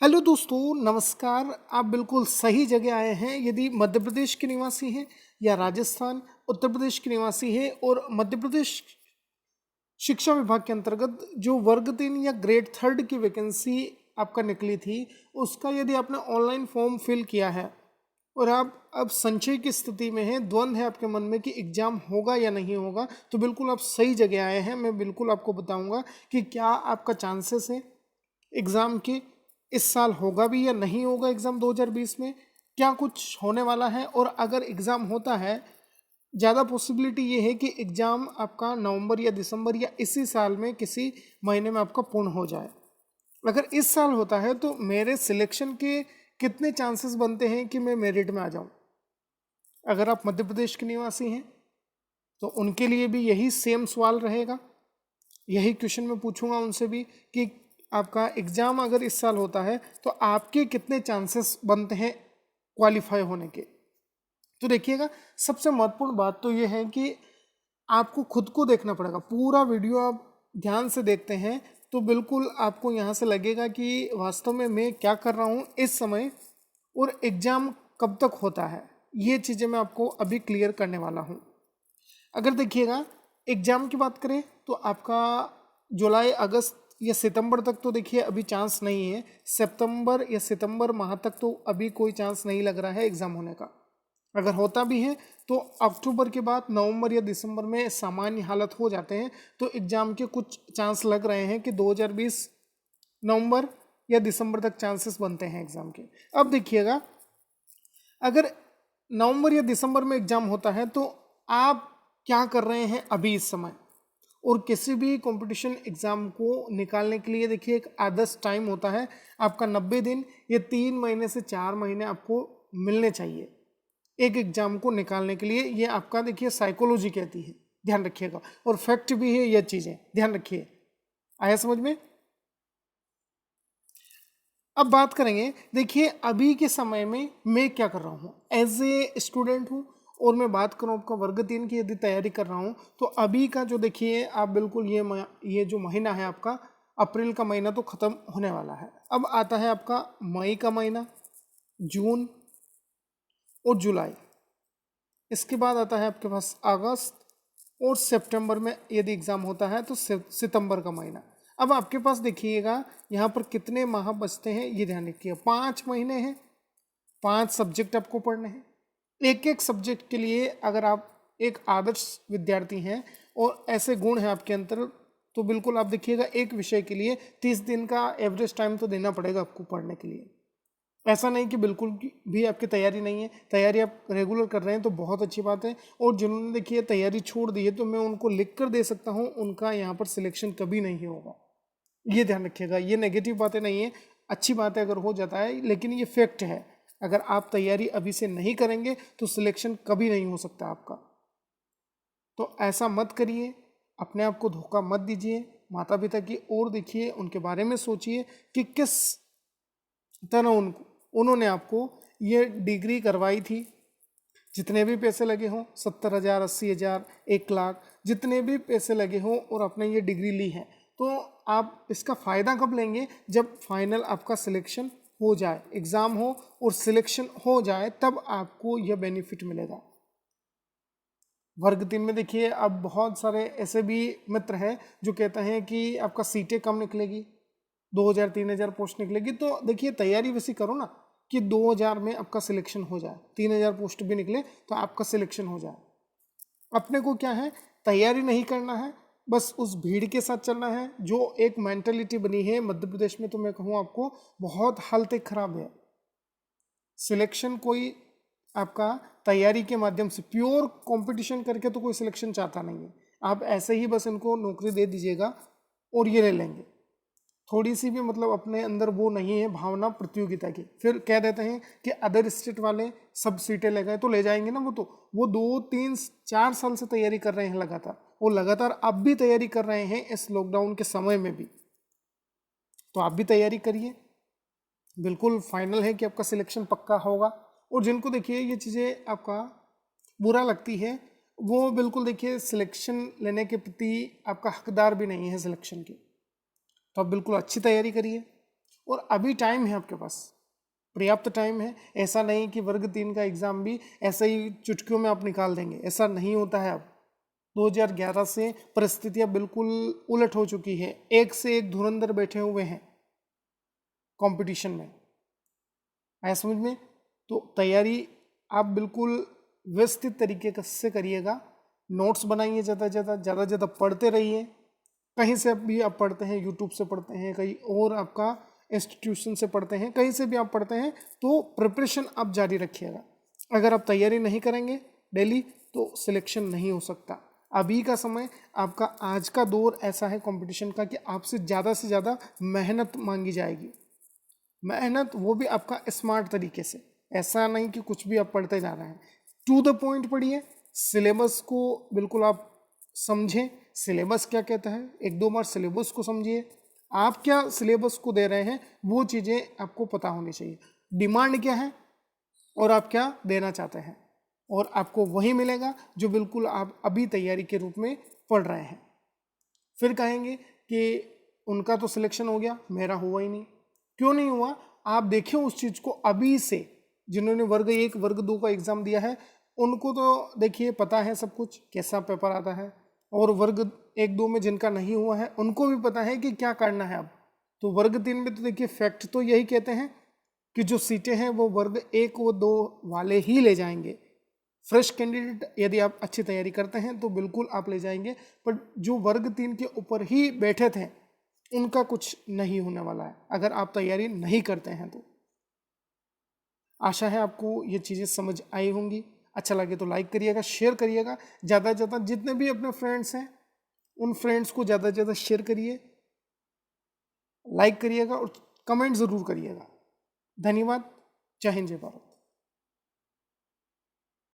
Hello दोस्तों, नमस्कार। आप बिल्कुल सही जगह आए हैं। यदि मध्य प्रदेश के निवासी हैं या राजस्थान, उत्तर प्रदेश के निवासी हैं और मध्य प्रदेश शिक्षा विभाग के अंतर्गत जो वर्ग 3 या ग्रेड 3 की वैकेंसी आपका निकली थी, उसका यदि आपने ऑनलाइन फॉर्म फिल किया है और आप अब संशय की स्थिति में हैं, द्वंद है आपके मन में कि एग्जाम होगा या नहीं होगा, तो बिल्कुल आप सही जगह आए हैं। मैं बिल्कुल आपको बताऊंगा कि क्या आपका चांसेस है एग्ज़ाम के, इस साल होगा भी या नहीं होगा एग्ज़ाम 2020 में, क्या कुछ होने वाला है। और अगर एग्ज़ाम होता है, ज़्यादा पॉसिबिलिटी ये है कि एग्ज़ाम आपका नवंबर या दिसंबर या इसी साल में किसी महीने में आपका पूर्ण हो जाए। अगर इस साल होता है तो मेरे सिलेक्शन के कितने चांसेस बनते हैं कि मैं मेरिट में आ जाऊं। अगर आप मध्य प्रदेश के निवासी हैं तो उनके लिए भी यही सेम सवाल रहेगा, यही क्वेश्चन मैं पूछूंगा उनसे भी कि आपका एग्ज़ाम अगर इस साल होता है तो आपके कितने चांसेस बनते हैं क्वालिफाई होने के। तो देखिएगा, सबसे महत्वपूर्ण बात तो ये है कि आपको खुद को देखना पड़ेगा। पूरा वीडियो आप ध्यान से देखते हैं तो बिल्कुल आपको यहाँ से लगेगा कि वास्तव में मैं क्या कर रहा हूँ इस समय और एग्ज़ाम कब तक होता है। ये चीज़ें मैं आपको अभी क्लियर करने वाला हूँ। अगर देखिएगा, एग्ज़ाम की बात करें तो आपका जुलाई अगस्त या सितंबर तक तो देखिए अभी चांस नहीं है। सितंबर या सितंबर माह तक तो अभी कोई चांस नहीं लग रहा है एग्ज़ाम होने का। अगर होता भी है तो अक्टूबर के बाद नवंबर या दिसंबर में सामान्य हालत हो जाते हैं, तो एग्ज़ाम के कुछ चांस लग रहे हैं कि 2020 नवंबर या दिसंबर तक चांसेस बनते हैं एग्ज़ाम के। अब देखिएगा, अगर नवंबर या दिसंबर में एग्ज़ाम होता है तो आप क्या कर रहे हैं अभी इस समय। और किसी भी कंपटीशन एग्ज़ाम को निकालने के लिए देखिए एक आदर्श टाइम होता है आपका 90 दिन या 3 महीने से 4 महीने आपको मिलने चाहिए एक एग्ज़ाम को निकालने के लिए। ये आपका देखिए साइकोलॉजी कहती है, ध्यान रखिएगा। और फैक्ट भी है ये चीज़ें, ध्यान रखिए। आया समझ में? अब बात करेंगे, देखिए अभी के समय में मैं क्या कर रहा हूँ। एज ए स्टूडेंट हूँ और मैं बात करूँ आपका वर्ग 3 की यदि तैयारी कर रहा हूँ तो अभी का जो देखिए आप बिल्कुल ये जो महीना है आपका, अप्रैल का महीना तो ख़त्म होने वाला है। अब आता है आपका मई का महीना, जून और जुलाई। इसके बाद आता है आपके पास अगस्त, और सितंबर में यदि एग्ज़ाम होता है तो सितंबर का महीना। अब आपके पास देखिएगा यहाँ पर कितने माह बचते हैं, ये ध्यान रखिए। 5 महीने हैं, 5 सब्जेक्ट आपको पढ़ने हैं। एक एक सब्जेक्ट के लिए अगर आप एक आदर्श विद्यार्थी हैं और ऐसे गुण हैं आपके अंदर, तो बिल्कुल आप देखिएगा एक विषय के लिए 30 दिन का एवरेज टाइम तो देना पड़ेगा आपको पढ़ने के लिए। ऐसा नहीं कि बिल्कुल भी आपकी तैयारी नहीं है, तैयारी आप रेगुलर कर रहे हैं तो बहुत अच्छी बात है। और जिन्होंने देखिए तैयारी छोड़ दी है तो मैं उनको लिख कर दे सकता हूँ, उनका यहाँ पर सिलेक्शन कभी नहीं होगा। ये ध्यान रखिएगा, ये नेगेटिव बातें नहीं है, अच्छी बात है अगर हो जाता है, लेकिन ये फैक्ट है। अगर आप तैयारी अभी से नहीं करेंगे तो सिलेक्शन कभी नहीं हो सकता आपका। तो ऐसा मत करिए, अपने आप को धोखा मत दीजिए। माता पिता की ओर देखिए, उनके बारे में सोचिए कि किस तरह उन्होंने आपको ये डिग्री करवाई थी। जितने भी पैसे लगे हों, 70,000, 80,000, 1 लाख, जितने भी पैसे लगे हों और आपने ये डिग्री ली है, तो आप इसका फ़ायदा कब लेंगे? जब फाइनल आपका सिलेक्शन हो जाए, एग्ज़ाम हो और सिलेक्शन हो जाए, तब आपको यह बेनिफिट मिलेगा। वर्ग 3 में देखिए अब बहुत सारे ऐसे भी मित्र हैं जो कहते हैं कि आपका सीटें कम निकलेगी, 2,000 3,000 पोस्ट निकलेगी। तो देखिए तैयारी वैसी करो ना कि 2,000 में आपका सिलेक्शन हो जाए, 3,000 पोस्ट भी निकले तो आपका सिलेक्शन हो जाए। अपने को क्या है, तैयारी नहीं करना है, बस उस भीड़ के साथ चलना है। जो एक मेंटलिटी बनी है मध्य प्रदेश में, तो मैं कहूँ आपको बहुत हालत खराब है। सिलेक्शन कोई आपका तैयारी के माध्यम से प्योर कंपटीशन करके तो कोई सिलेक्शन चाहता नहीं है। आप ऐसे ही बस इनको नौकरी दे दीजिएगा और ये ले लेंगे। थोड़ी सी भी मतलब अपने अंदर वो नहीं है भावना प्रतियोगिता की, फिर कह देते हैं कि अदर स्टेट वाले सब सीटें ले गए तो ले जाएंगे ना। वो 2 3 4 साल से तैयारी कर रहे हैं लगातार, वो लगातार अब भी तैयारी कर रहे हैं इस लॉकडाउन के समय में भी। तो आप भी तैयारी करिए, बिल्कुल फाइनल है कि आपका सिलेक्शन पक्का होगा। और जिनको देखिए ये चीज़ें आपका बुरा लगती है, वो बिल्कुल देखिए सिलेक्शन लेने के प्रति आपका हकदार भी नहीं है सिलेक्शन की। तो आप बिल्कुल अच्छी तैयारी करिए और अभी टाइम है आपके पास, पर्याप्त टाइम है। ऐसा नहीं कि वर्ग 3 का एग्ज़ाम भी ऐसे ही चुटकियों में आप निकाल देंगे, ऐसा नहीं होता है। अब 2011 से परिस्थितियां बिल्कुल उलट हो चुकी है, एक से एक धुरंधर बैठे हुए हैं कंपटीशन में, आया समझ में। तो तैयारी आप बिल्कुल व्यवस्थित तरीके से करिएगा, नोट्स बनाइए, ज़्यादा पढ़ते रहिए। कहीं से भी आप पढ़ते हैं, यूट्यूब से पढ़ते हैं, कहीं और आपका इंस्टीट्यूशन से पढ़ते हैं, कहीं से भी आप पढ़ते हैं, तो प्रिपरेशन आप जारी रखिएगा। अगर आप तैयारी नहीं करेंगे डेली तो सिलेक्शन नहीं हो सकता। अभी का समय आपका, आज का दौर ऐसा है कंपटीशन का कि आपसे ज़्यादा मेहनत मांगी जाएगी। मेहनत वो भी आपका स्मार्ट तरीके से, ऐसा नहीं कि कुछ भी आप पढ़ते जा रहे हैं। टू द पॉइंट पढ़िए, सिलेबस को बिल्कुल आप समझें, सिलेबस क्या कहता है, एक दो बार सिलेबस को समझिए। आप क्या सिलेबस को दे रहे हैं वो चीज़ें आपको पता होनी चाहिए, डिमांड क्या है और आप क्या देना चाहते हैं, और आपको वही मिलेगा जो बिल्कुल आप अभी तैयारी के रूप में पढ़ रहे हैं। फिर कहेंगे कि उनका तो सिलेक्शन हो गया, मेरा हुआ ही नहीं। क्यों नहीं हुआ? आप देखिए उस चीज़ को अभी से, जिन्होंने वर्ग 1 वर्ग 2 का एग्ज़ाम दिया है उनको तो देखिए पता है सब कुछ, कैसा पेपर आता है, और वर्ग 1 2 में जिनका नहीं हुआ है उनको भी पता है कि क्या करना है अब। तो वर्ग 3 में तो देखिए फैक्ट तो यही कहते हैं कि जो सीटें हैं वो वर्ग 1 व 2 वाले ही ले जाएंगे। फ्रेश कैंडिडेट यदि आप अच्छी तैयारी करते हैं तो बिल्कुल आप ले जाएंगे, पर जो वर्ग 3 के ऊपर ही बैठे थे उनका कुछ नहीं होने वाला है अगर आप तैयारी नहीं करते हैं तो। आशा है आपको ये चीज़ें समझ आई होंगी। अच्छा लगे तो लाइक करिएगा, शेयर करिएगा, ज़्यादा से ज़्यादा जितने भी अपने फ्रेंड्स हैं उन फ्रेंड्स को ज़्यादा से ज़्यादा शेयर करिए, लाइक करिएगा और कमेंट ज़रूर करिएगा। धन्यवाद। जय हिंद, जय भारत।